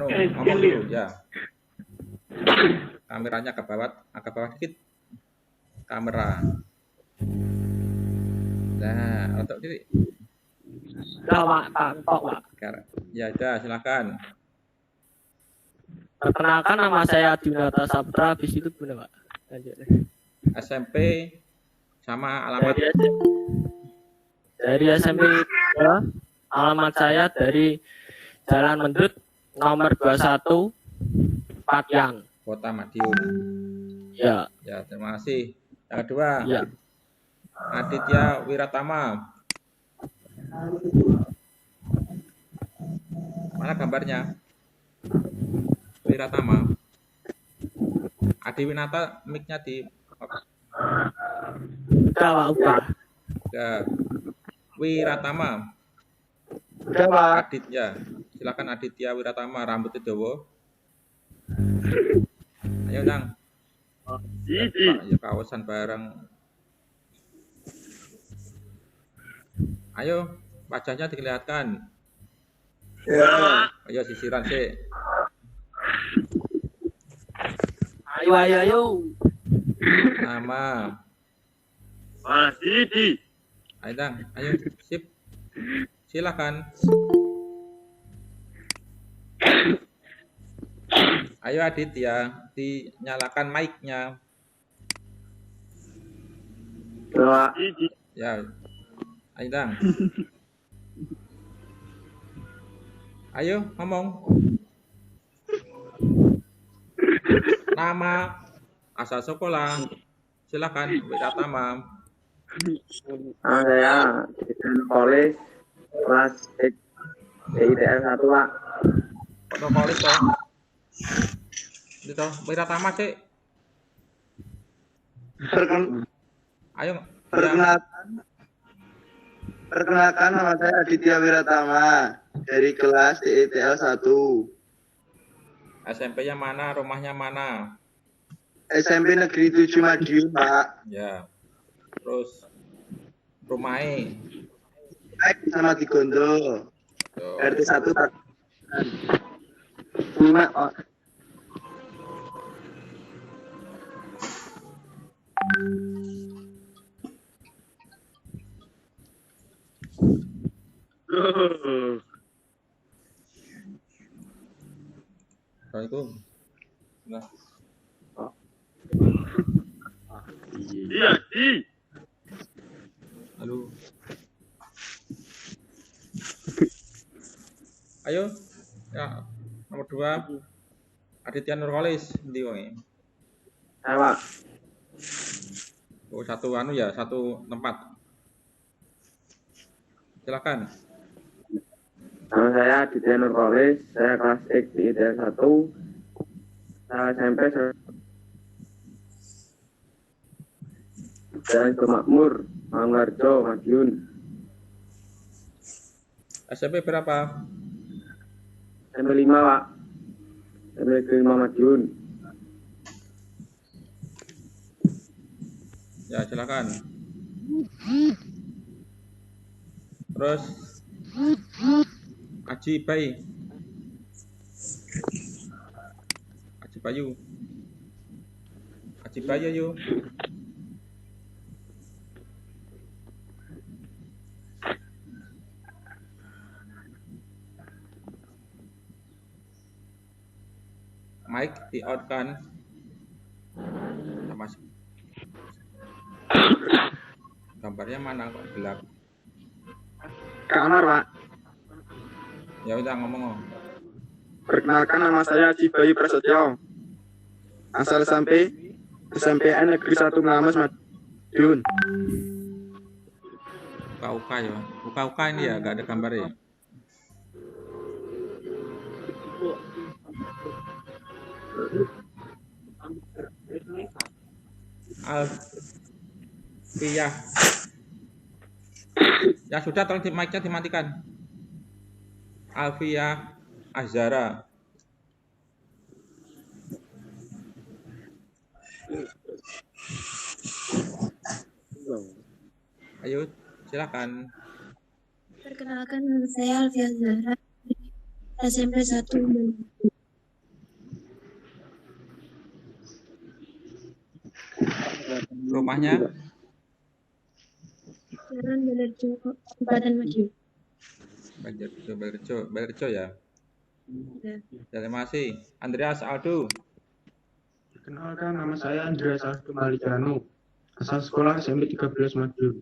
ngomong dulu ya. Kameranya ke bawah dikit. Kamera. Nah, untuk diri. Pak. Ya, udah, silakan. Perkenalkan, nama saya Dinata Saputra. Habis itu gimana, Pak? Lanjut. SMP sama alamat. Dari SMP 3, alamat saya dari Jalan Mendut nomor 21 Pakyang, Kota Madiun. Ya. Ya, terima kasih. Yang kedua, Ya. Aditya Wiratama. Mana gambarnya? Wiratama. Adi Winata, mic-nya di Udah. Ya. Wiratama. Udah, Pak. Aditya. Silakan Aditya Wiratama, rambutnya dawa. Ayo, Nang. Ya, kawasan bareng. Ayo, wajahnya dikelihatan. Ya. Ayo sisiran sih. Ayo. Nama. Mas Didi. Ayo, Nang. Ayo, sip. Silakan. Ayo Aditya, dinyalakan mic-nya. Ya. Ayo, Nang. Ayo, ngomong. Nama, asal sekolah. Silakan, Wiratama. Saya Polis kelas ITS 1, Pak. Protokolis toh. Itu Wiratama sih. Ayo. Perkenalkan, nama saya Aditya Wiratama dari kelas ITS 1. SMP-nya mana, rumahnya mana? SMP Negeri 7 Madiun, Pak. Ya. Terus rumahnya Sama di Gondo. tuh. RT 1 tak. 5, oh. Assalamualaikum. Nah. Iya, Di. Halo. Ayo. Ya, nomor 2. Aditya Nurkolis ndi wong? Pak. Oh, satu tempat. Silakan. Nama saya Aditya Nurkolis, saya kelas X di ITS 1. Saya SMP Jalan Kemakmur, Manglarjo, Madiun. SMP berapa? SMP 5, Pak. SMP Negeri 5 Madiun. Ya, silakan. Terus Aji Bayu yuk. Mic di out kan? Sama gambarnya mana kok gelap? Kamar, Pak. Ya udah ngomong. Perkenalkan, nama saya Haji Bayu Prasetyo. Asal SMPN Negeri 1 Ngamas, Madiun. Uka ya. Uka ini ya, gak ada gambar ya. Alfiyah. Ya sudah, tolong mic-nya dimatikan. Alfiyah Azhara. Ayo, silakan. Perkenalkan, nama saya Alfiyah Zahra, SMP 1. Rumahnya Jalan Balerjo, Kabupaten Madiun. Balirjo ya. Ya. Terima kasih. Andreas Aldo. Perkenalkan, nama saya Andreas Aldo Malijano, asal sekolah SMP 13 Madiun.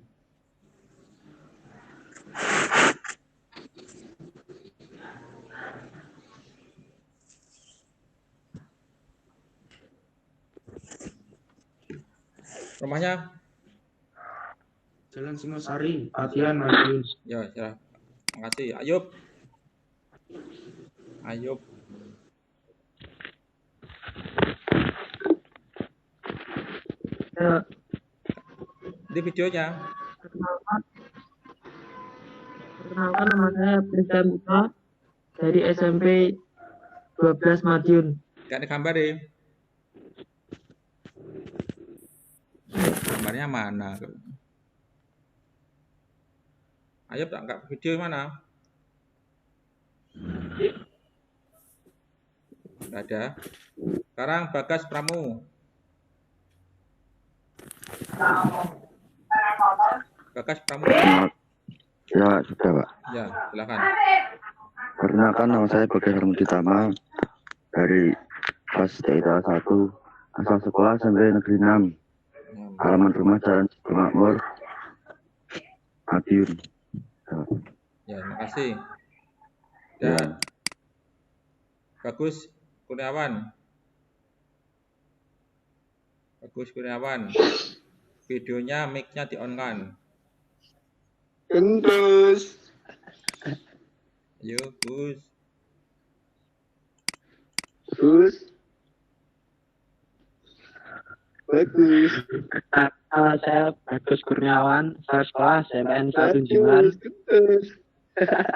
Rumahnya Jalan Singosari, Patian, Madiun. ya, ya. Terima kasih. Ayub. Ya, Di videonya. perkenalkan nama saya Brigda Putra dari SMP 12 Madiun. Gak ada gambar deh. Gambarnya mana? Ayub enggak video mana? Enggak ada. Sekarang Bagas Pramu. Bagas Pramu. Ya, sudah, Pak. Ya, silakan. Perkenalkan, nama saya Bagas Ramuditama dari kelas TITA 1, asal sekolah SMP Negeri 6, halaman rumah Jalan Makmur, Madiun. Ya, terima kasih. Ya. Dan Bagus Kurniawan. Videonya mic-nya di-on-kan. Terus. Ayo, Gus. Bagus. Nama saya Bagus Kurniawan, asal sekolah SMPN 1 Junjunan,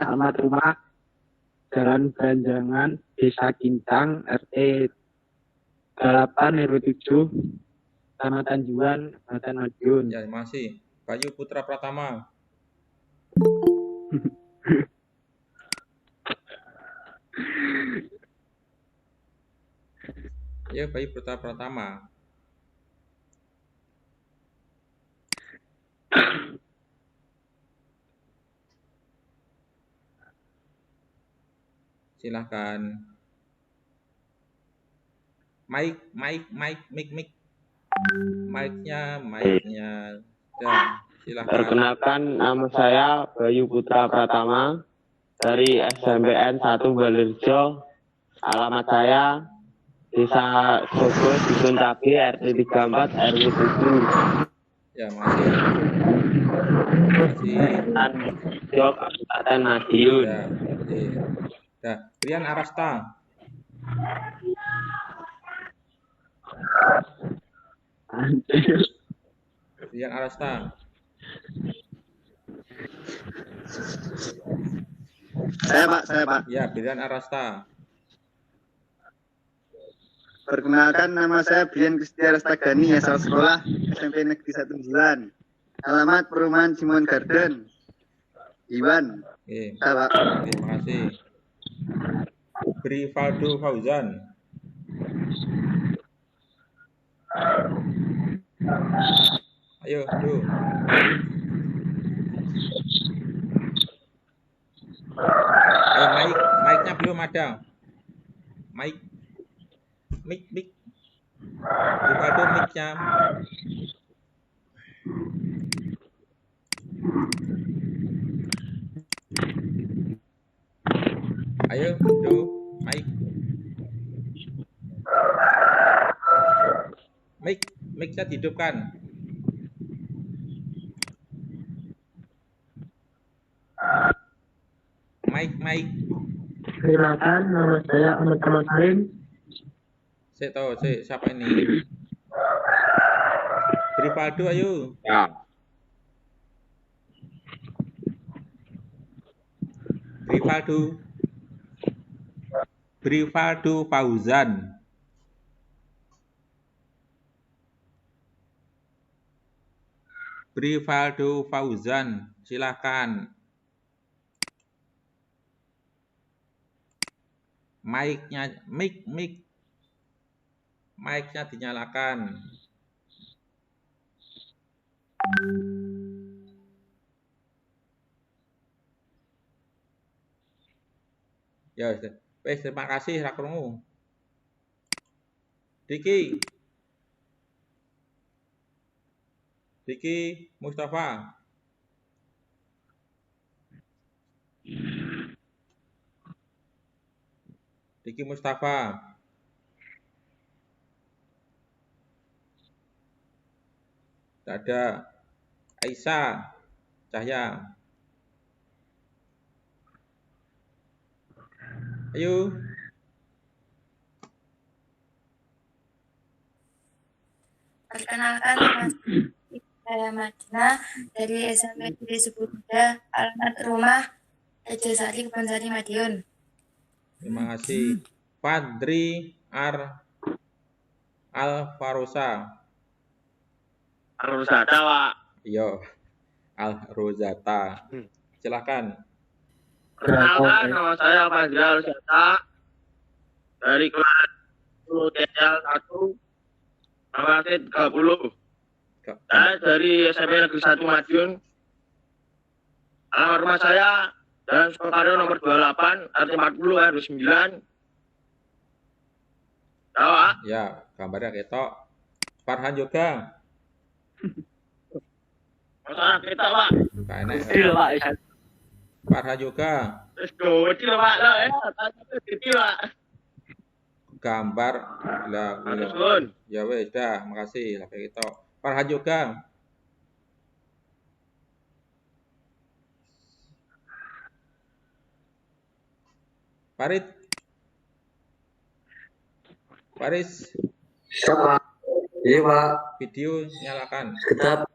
alamat rumah Jalan Banjangan, Desa Kintang, RT 8 RW 7, Kecamatan Juan, Kabupaten Madiun. Ya, terima kasih. Bayu Putra Pratama. Ya, Bayu Putra Pratama. Silahkan. Mic. Mic-nya. Ya, silahkan. Perkenalkan, nama saya Bayu Putra Pratama dari SMPN 1 Balirjo. Alamat saya Desa Sogo, Dusun Cabe, RT 34, RW 7. Ya, makasih. Kabupaten Madiun. Ya, makasih. Dah, Brian Arasta. Brian Arasta. Saya Pak. Ya, Brian Arasta. Perkenalkan, nama saya Brian Kristia Rastagani, asal sekolah SMP Negeri 19. Alamat Perumahan Simon Garden, Iwan. Oke. Pak. Terima kasih. Brivaldo Fauzan. Ayo, Du. Mic-nya belum ada. Mic. Brivaldo mic-nya. Ayo, Du. Mic-nya dihidupkan. Mic. Perkenalkan, nama saya Ahmad Kamal Salim. Siapa ini? Brivaldo, ayo. Ya. Brivaldo Fauzan. Brivaldo Fauzan, silakan. Mic-nya dinyalakan. Ya, wes terima kasih ra krungu. Diki Mustafa. Diki Mustafa. Tidak ada. Aisyah Cahya. Ayo. Perkenalkan, saya Madina dari SMP Negeri Subuda, alamat rumah Ejosari, Kebonsari, Madiun. Terima kasih. Fadri Alfarosa. Arusata, Pak. Iya. Alrozata. Silakan. Perkenalkan, nama saya Fadri Arusata dari kelas 10 TL 1 Angkatan 30. Saya dari SMP Negeri 1 Madiun. Alamat rumah saya Jalan Soekarno nomor 28, RT 40 RW 9. Tahu, Ya, gambarnya ketok. Farhan juga. Masalah kita, Pak. Gak enak. Kecil, Pak. Farhan juga. Terus kecil, Pak. Lah, kecil, Pak. Gambar lah. Ya wes dah, makasih. Lagi ketok. Farhan juga. Faris. Siapa? Iya, Pak. Video nyalakan. Sekejap.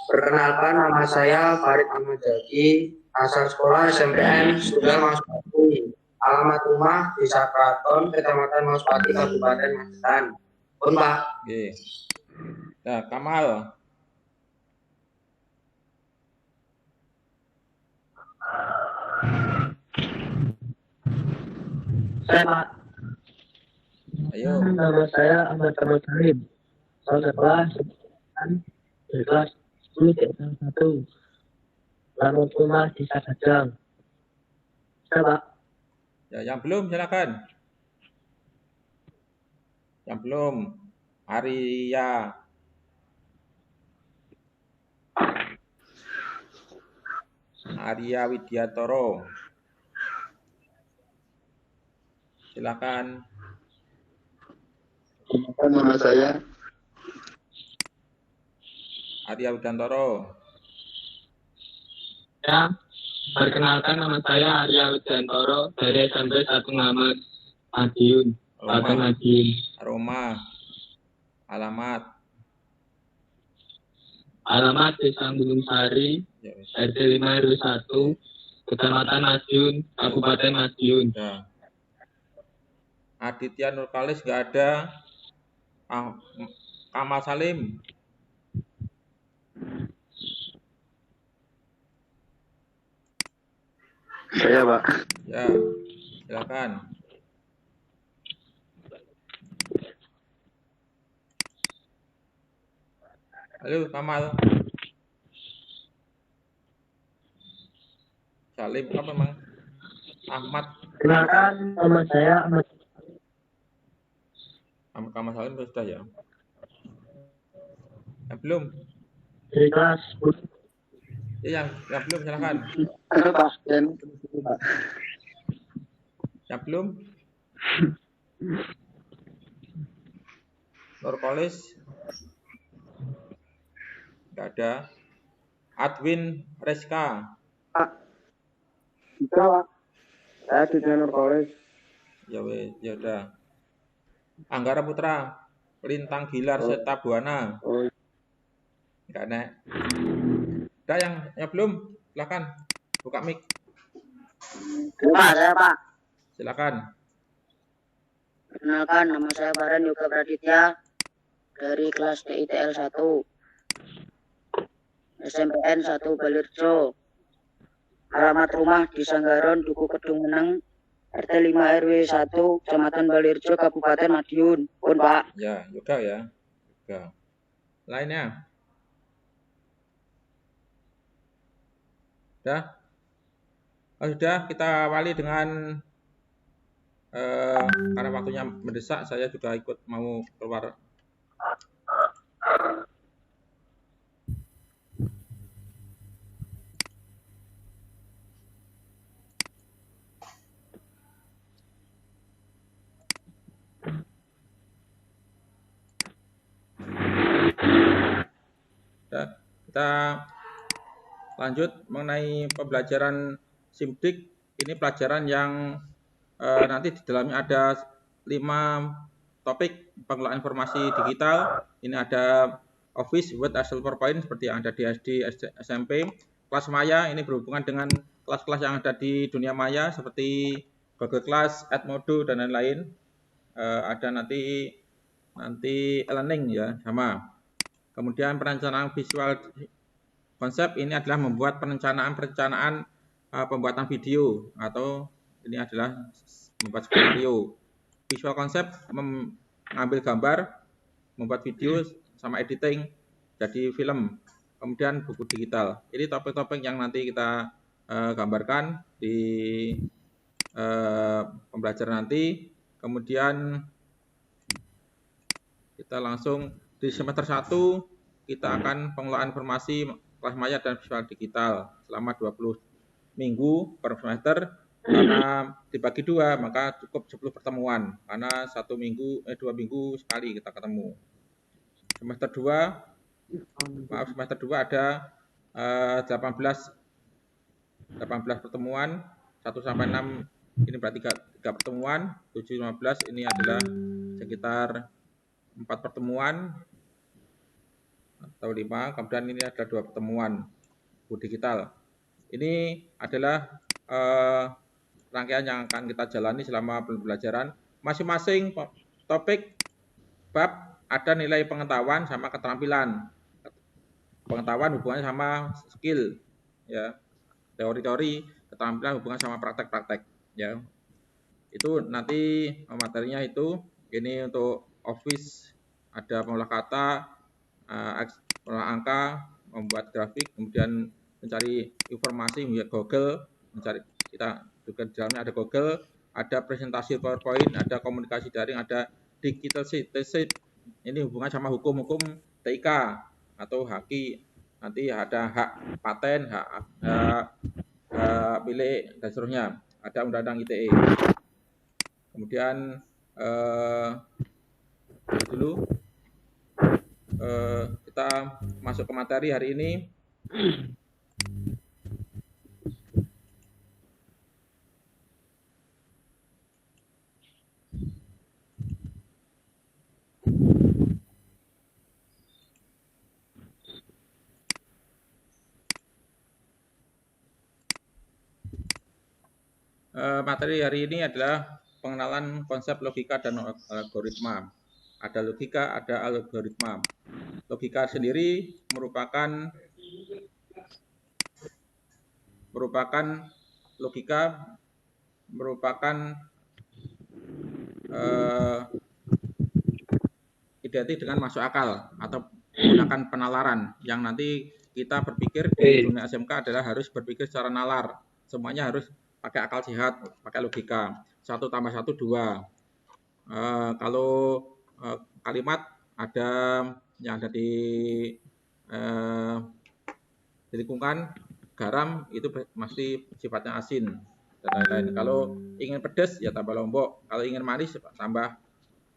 Perkenalkan, nama saya Farid Ahmad Jaki, asal sekolah SMPN Sudah Maspati. Alamat rumah Desa Kraton, Kecamatan Maspati, Kabupaten Magetan. Pun, Pak. Oke. Nah, Kamal. Saya, Pak. Ayo. Nama saya Ahmad Salim. Saya sekolah di kelas 10 TL 1. Alamat rumah di Sadajang. Saya, Pak. Ya, yang belum silakan. Yang belum. Arya Widyatoro. Silakan. Nama saya Arya Widyatoro. Ya, perkenalkan nama saya Arya Widyantoro dari SMP 1 Ngamas, Madiun, Kabupaten Madiun. Alamat Desa Gunung Sari, RT 5 RW 1, Kecamatan Madiun, Kabupaten Madiun. Ya. Aditya Nurkalis nggak ada. Kamal Salim. Saya, Pak. Ya, silakan. Halo, Kamal. Salim apa memang? Ahmad. Kenalkan, nama saya Ahmad. Kamal Salim sudah ya. Yang belum? Dari kelas 10. Ya, yang belum silakan. Halo, Pak. Yang belum? Nurkolis? Nggak ada. Adwin Reska? Bisa, Pak. Saya di Nurkolis. Ya udah. Anggara Putra, Lintang Gilar serta Buana. Enggak nek. Udah yang belum, silakan buka mic. Pak, saya Pak. Silakan. Perkenalkan, nama saya Baran Yoga Praditya dari kelas DITL 1 SMPN 1 Balirjo. Alamat rumah di Sanggaron, Duku Kedung Meneng, RT 5 RW 1, Kecamatan Balirjo, Kabupaten Madiun. Pun, Pak. Ya, Yoga ya. Yoga. Lainnya? Sudah, kita awali dengan karena waktunya mendesak, saya juga ikut mau keluar. Kita lanjut mengenai pembelajaran SIMDIK. Ini pelajaran yang nanti di dalamnya ada 5 topik pengelolaan informasi digital. Ini ada Office, Word, Excel, PowerPoint seperti yang ada di SD, SMP. Kelas maya ini berhubungan dengan kelas-kelas yang ada di dunia maya seperti Google Class, Edmodo dan lain-lain. Ada nanti e-learning ya, sama. Kemudian perencanaan visual konsep ini adalah membuat perencanaan pembuatan video, atau ini adalah membuat skenario. Visual konsep mengambil gambar, membuat video sama editing jadi film. Kemudian buku digital. Ini topik-topik yang nanti kita gambarkan di pembelajaran nanti. Kemudian kita langsung di semester 1 kita akan pengelolaan informasi kelas maya dan visual digital selama 20 minggu per semester. Karena dibagi 2 maka cukup 10 pertemuan, karena 2 minggu sekali kita ketemu. Semester 2 ada 18 pertemuan, 1 sampai 6 ini berarti 3 pertemuan, 7-15 ini adalah sekitar 4 pertemuan atau 5, kemudian ini ada 2 pertemuan buku digital. Ini adalah rangkaian yang akan kita jalani selama pembelajaran. Masing-masing topik bab ada nilai pengetahuan sama keterampilan. Pengetahuan hubungannya sama skill, ya. Teori-teori, keterampilan hubungan sama praktek-praktek, ya. Itu nanti materinya itu. Ini untuk Office ada pengolah kata, pengolah angka, membuat grafik, kemudian mencari informasi via Google, kita juga di dalamnya ada Google, ada presentasi PowerPoint, ada komunikasi daring, ada digital sheet. Ini hubungan sama hukum-hukum TIK atau HAKI. Nanti ada hak paten, hak milik dan seterusnya. Ada undang-undang ITE. Kemudian dulu kita masuk ke materi hari ini. Materi hari ini adalah pengenalan konsep logika dan algoritma. Ada logika, ada algoritma. Logika sendiri merupakan identik dengan masuk akal atau menggunakan penalaran, yang nanti kita berpikir di dunia SMK adalah harus berpikir secara nalar. Semuanya harus pakai akal sehat, pakai logika. 1 + 1 2. Kalau kalimat ada yang ada di lingkungan garam itu mesti sifatnya asin dan lain-lain. Kalau ingin pedas ya tambah lombok, kalau ingin manis tambah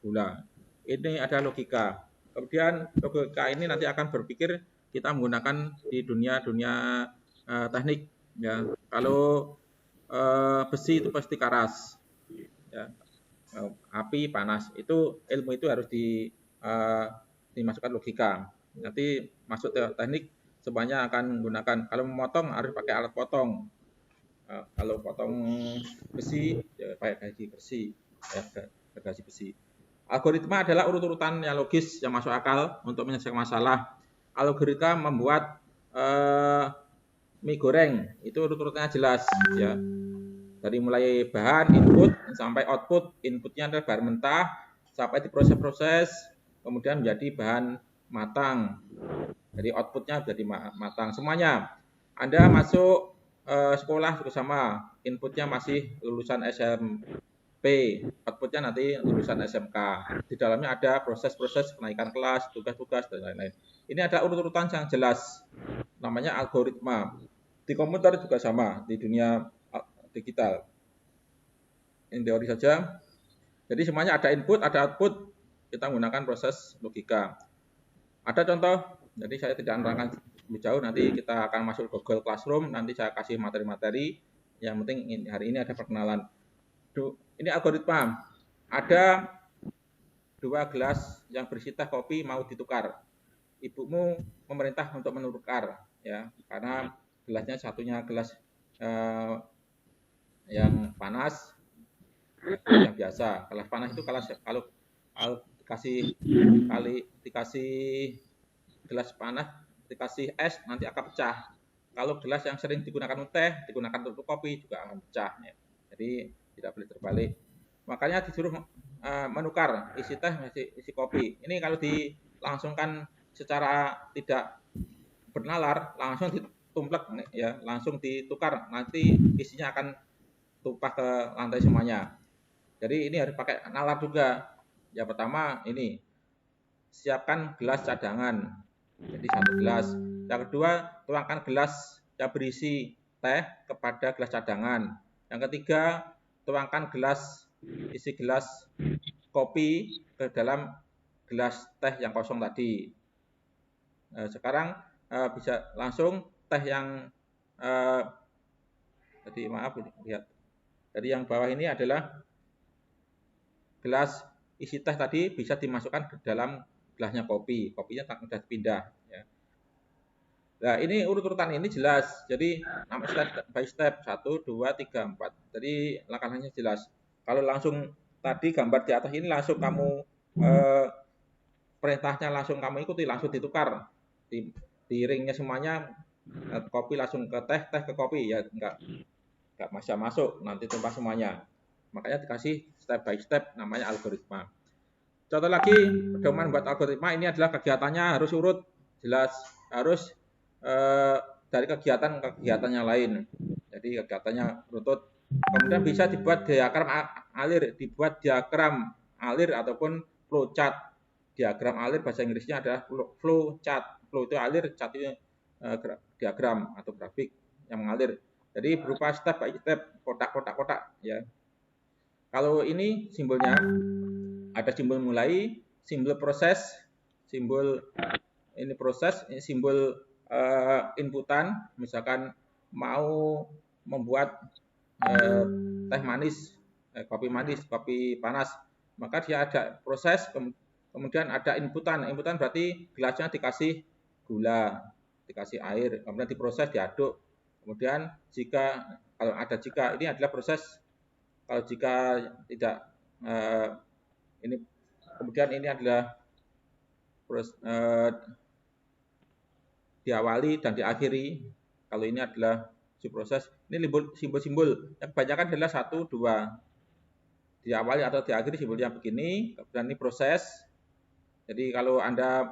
gula. Ini ada logika. Kemudian logika ini nanti akan berpikir kita menggunakan di dunia teknik, ya. Kalau besi itu pasti karas, ya. Api panas, itu ilmu itu harus dimasukkan logika. Nanti masuk ke teknik semuanya akan menggunakan. Kalau memotong harus pakai alat potong. Kalau potong besi ya pakai gaji besi, ya, gaji besi. Algoritma adalah urut-urutan yang logis yang masuk akal untuk menyelesaikan masalah. Algoritma membuat mie goreng itu urut-urutannya jelas, ya. Dari mulai bahan input sampai output. Inputnya adalah bahan mentah sampai diproses-proses kemudian menjadi bahan matang. Jadi outputnya menjadi matang semuanya. Anda masuk sekolah juga sama, inputnya masih lulusan SMP, outputnya nanti lulusan SMK. Di dalamnya ada proses-proses kenaikan kelas, tugas-tugas, dan lain-lain. Ini ada urut-urutan yang jelas, namanya algoritma. Di komputer juga sama, di dunia digital. Ini teori saja. Jadi semuanya ada input, ada output, kita menggunakan proses logika. Ada contoh, jadi saya tidak menerangkan lebih jauh, nanti kita akan masuk Google Classroom, nanti saya kasih materi-materi, yang penting hari ini ada perkenalan. Ini algoritma, ada 2 gelas yang berisi teh kopi mau ditukar. Ibumu memerintah untuk menukar, ya, karena gelasnya satunya gelas yang panas, yang biasa. Gelas panas itu kalau dikasih gelas panas, dikasih es nanti akan pecah. Kalau gelas yang sering digunakan teh, digunakan untuk kopi juga akan pecah. Ya. Jadi tidak boleh terbalik. Makanya disuruh menukar isi teh, isi kopi. Ini kalau dilangsungkan secara tidak bernalar, langsung ditumplek, ya, langsung ditukar. Nanti isinya akan tumpah ke lantai semuanya. Jadi ini harus pakai nalar juga. Yang pertama ini siapkan gelas cadangan. Jadi 1 gelas. Yang kedua, tuangkan gelas yang berisi teh kepada gelas cadangan. Yang ketiga, tuangkan isi gelas kopi ke dalam gelas teh yang kosong tadi. Sekarang bisa langsung teh yang tadi maaf lihat. Jadi yang bawah ini adalah gelas isi teh tadi bisa dimasukkan ke dalam gelasnya kopi. Kopinya sudah pindah. Ya. Nah, ini urut-urutan ini jelas. Jadi, step by step. 1, 2, 3, 4. Jadi, langkah-langkahnya jelas. Kalau langsung tadi gambar di atas ini langsung kamu perintahnya langsung kamu ikuti, langsung ditukar. Di ringnya semuanya, kopi langsung ke teh, teh ke kopi. Ya, enggak bisa masuk. Nanti tumpah semuanya. Makanya dikasih step by step, namanya algoritma. Contoh lagi, pedoman buat algoritma ini adalah kegiatannya harus urut, jelas, harus dari kegiatan ke kegiatan yang lain. Jadi kegiatannya urut. Kemudian bisa dibuat diagram alir ataupun flowchart. Diagram alir bahasa Inggrisnya adalah flowchart. Flow itu alir, chart itu diagram atau grafik yang mengalir. Jadi berupa step by step, kotak-kotak, ya. Kalau ini simbolnya ada simbol mulai, simbol proses, simbol ini proses, ini simbol inputan, misalkan mau membuat teh manis, kopi manis, kopi panas, maka dia ada proses, kemudian ada inputan. Inputan berarti gelasnya dikasih gula, dikasih air, kemudian diproses, diaduk. Kemudian jika ini adalah proses, kalau jika tidak ini, kemudian ini adalah diawali dan diakhiri. Kalau ini adalah proses. Ini simbol-simbol. Yang kebanyakan adalah 1, 2. Diawali atau diakhiri simbolnya begini. Kemudian ini proses. Jadi kalau Anda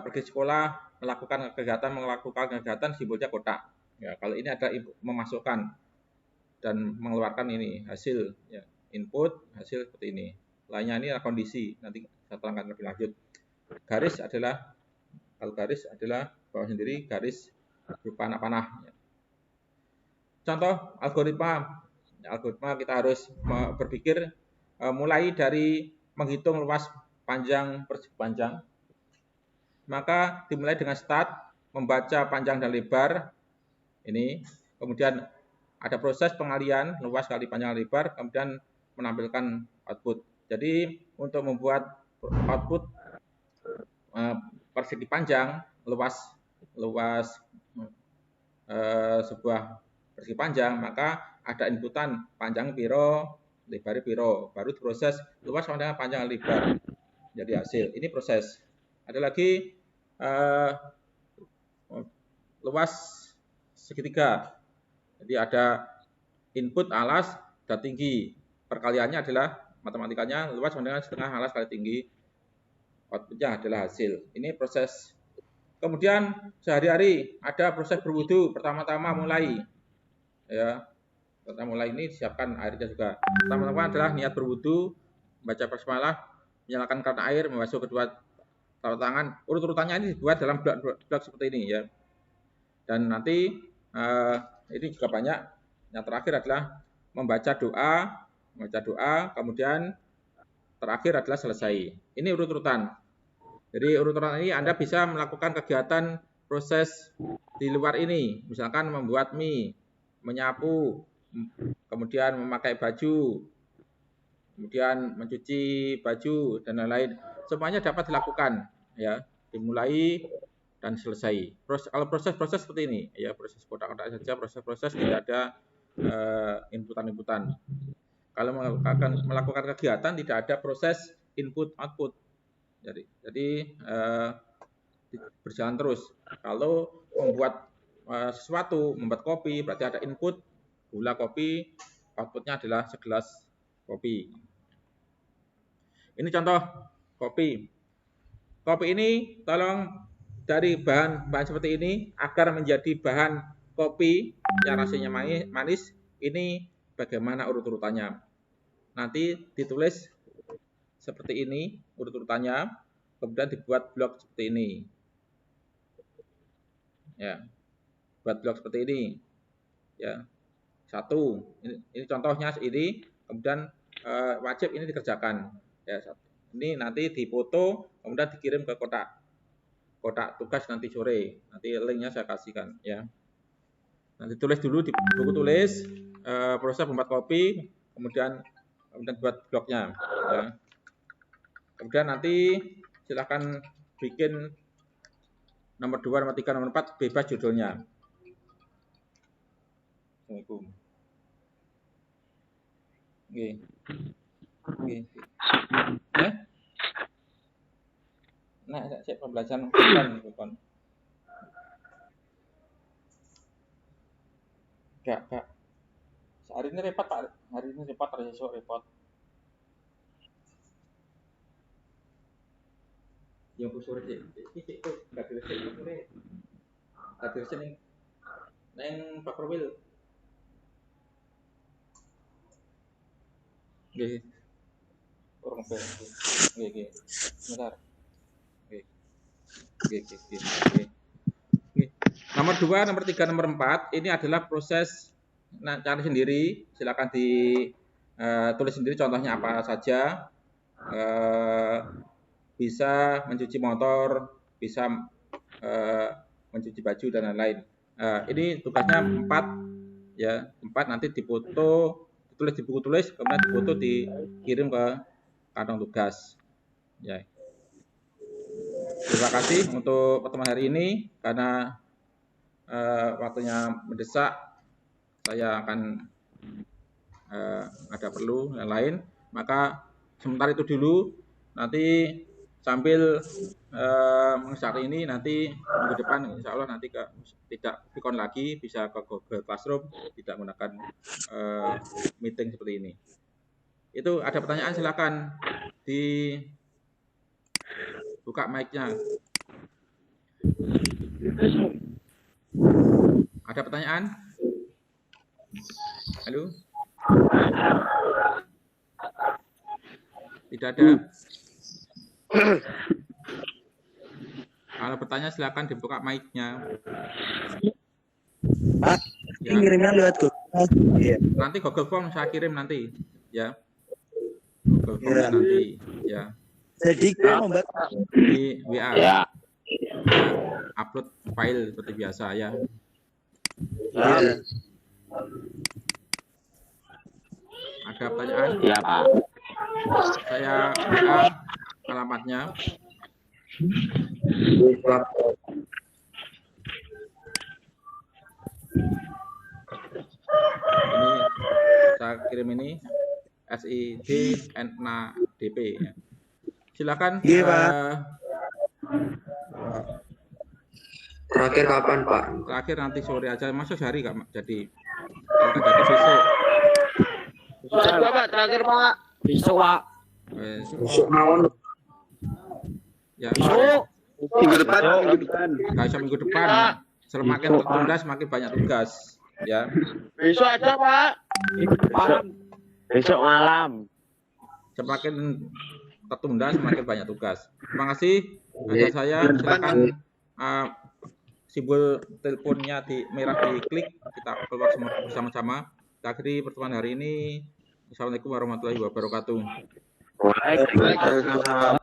pergi sekolah melakukan kegiatan simbolnya kotak. Ya, kalau ini ada memasukkan dan mengeluarkan ini hasil, ya, input, hasil seperti ini. Lainnya ini adalah kondisi, nanti saya terangkan lebih lanjut. Kalau garis adalah bawah sendiri, garis berupa anak panah. Contoh algoritma kita harus berpikir mulai dari menghitung luas panjang persegi panjang. Maka dimulai dengan start, membaca panjang dan lebar, ini, kemudian ada proses pengalian, luas kali panjang lebar, kemudian menampilkan output. Jadi untuk membuat output persegi panjang, luas sebuah persegi panjang, maka ada inputan panjang piro, lebar piro, baru diproses luas panjang lebar. Jadi hasil ini proses. Ada lagi luas segitiga. Jadi ada input alas dan tinggi. Perkaliannya adalah matematikanya luas dengan setengah alas kali tinggi. Outputnya adalah hasil. Ini proses. Kemudian sehari-hari ada proses berwudu. Pertama-tama mulai ya. Kita mulai ini siapkan airnya juga. Pertama-tama adalah niat berwudu, baca basmalah, menyalakan keran air, membasuh kedua telapak tangan. Urut-urutannya ini dibuat dalam blok seperti ini ya. Dan nanti ini juga banyak. Yang terakhir adalah membaca doa, kemudian terakhir adalah selesai. Ini urut-urutan. Jadi urut-urutan ini Anda bisa melakukan kegiatan proses di luar ini, misalkan membuat mie, menyapu, kemudian memakai baju, kemudian mencuci baju dan lain-lain. Semuanya dapat dilakukan ya, dimulai dan selesai. Kalau proses-proses seperti ini ya, proses kotak-kotak saja, proses-proses tidak ada inputan-inputan. Kalau melakukan kegiatan tidak ada proses input output. Jadi berjalan terus. Kalau membuat sesuatu, membuat kopi, berarti ada input gula kopi, outputnya adalah segelas kopi. Ini contoh kopi. Kopi ini tolong dari bahan seperti ini agar menjadi bahan kopi yang rasanya manis. Ini bagaimana urut-urutannya. Nanti ditulis seperti ini urut-urutannya, kemudian dibuat blok seperti ini. Ya, buat blok seperti ini. Ya, satu. Ini contohnya ini. Kemudian wajib ini dikerjakan. Ya, ini nanti difoto, kemudian dikirim ke kotak tugas nanti sore. Nanti linknya saya kasihkan. Ya. Nanti tulis dulu di buku tulis proses membuat kopi, kemudian buat blognya. Ya. Kemudian nanti silakan bikin nomor 2, nomor 3, nomor 4 bebas judulnya. Assalamualaikum. Oke. Nah, saya pembelajaran bukan. Kak. Hari ini repot, Pak. Hari ini repot, hari esok repot. Yang busur sih. Iki kok enggak diresen sore. Enggak diresen neng Pak Profil. Nggih. Orang pe. Nggih. Sebentar. Nggih. Nomor 2, nomor 3, nomor 4 ini adalah proses cari sendiri. Silakan tulis sendiri contohnya apa saja. Bisa mencuci motor, bisa mencuci baju dan lain-lain. Ini tugasnya 4 ya, 4 nanti difoto, ditulis di buku tulis, kemudian difoto dikirim ke kantong tugas. Ya. Terima kasih untuk pertemuan hari ini karena waktunya mendesak. Saya akan ada perlu yang lain, maka sementara itu dulu. Nanti sambil mengejar ini nanti minggu depan insya Allah nanti tidak Vicon lagi, bisa ke Google Classroom, tidak menggunakan meeting seperti ini. Itu ada pertanyaan silakan dibuka mic-nya. Ada pertanyaan? Halo? Tidak ada. Kalau bertanya silakan dibuka mic-nya. Pak, ya. Kirimnya lewat Google. Nanti Google Form saya kirim nanti, ya. Google Form nanti, ya. Jadi kamu membuat di WA. Ya. Upload file seperti biasa ya. Ya. Ada pertanyaan? Ya, Pak. Saya WA alamatnya. Ini saya kirim ini SID-NADP ya. Silakan. Iya, Pak. Terakhir kapan, Pak? Terakhir nanti sore aja, masa sehari nggak jadi. Akan jadi besok. Besok, Pak. Terakhir, Pak. Besok, Pak. Besok malam. Ya. Besok. Minggu depan. Nggak bisa minggu depan. Semakin tertunda semakin banyak tugas. Ya. Besok aja, Pak. Besok malam. Semakin tertunda semakin banyak tugas. Terima kasih. Ada saya, silakan simbol teleponnya di merah diklik, kita keluar semua bersama-sama. Kita akhiri pertemuan hari ini. Assalamualaikum warahmatullahi wabarakatuh. Waalaikumsalam.